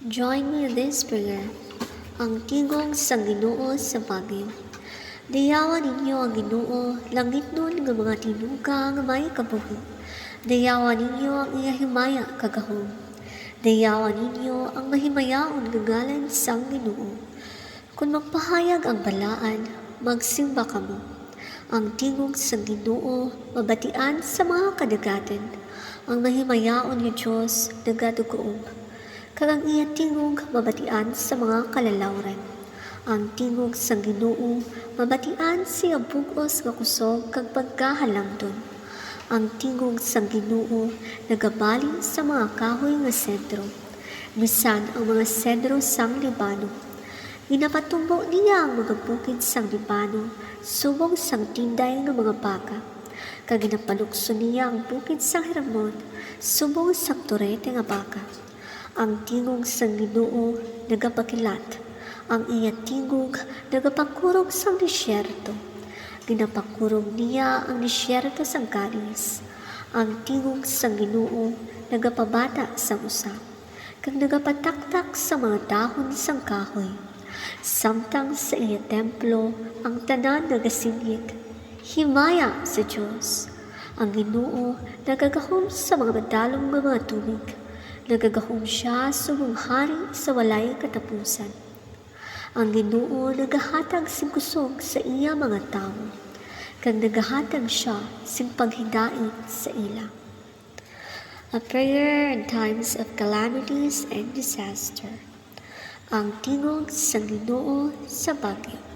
Join me in this prayer. Ang tigong sang Ginoo sa Baguio. Dayawan ninyo ang Ginoo, langit nun nga mga tinuga nga may kabuhi. Dayawan ninyo ang iyahimaya kagahom. Dayawan ninyo ang mahimayaon nga ngalan sang Ginoo. Kung magpahayag ang balaan, magsimba kamo. Ang tigong sang Ginoo, mabatian sa mga kadagatan. Ang mahimayaon nga Diyos, nagadugoog. Kag ang iya tingog mabatian sa mga kalalawran. Ang tingog sang Ginoo mabatian siya bugos nga kusog kag pagkahalangdon. Ang tingog sang Ginoo nagabalin sa mga kahoy nga sentro. Bisan ang mga sentro sang Libano. Ginapatumbo niya ang mga bukid sang Libano, subong sang tinday nga mga baka. Kag ginapalukso niya ang bukid sang Hermon, subong sang turete nga baka. Ang tingog sang Ginoo nagapakilat, ang iya tingog nagapakurog sang disyerto. Ginapakurog niya ang disyerto sang kalis. Ang tingog sang Ginoo nagapabata sang usa, kag nagapataktak sa mga dahon sang kahoy. Samtang sa iya templo ang tanan nagasingig, himaya sa Dios. Ang Ginoo nagagahom sa mga madalong nga mga tubig. Nagagahom siya subong hari sa walay katapusan. Ang Ginoo nagahatag sing kusog sa iya mga tawo, kag nagahatag siya sing paghidait sa ila. A prayer in times of calamities and disaster. Ang tingog sang Ginoo sa Baguio.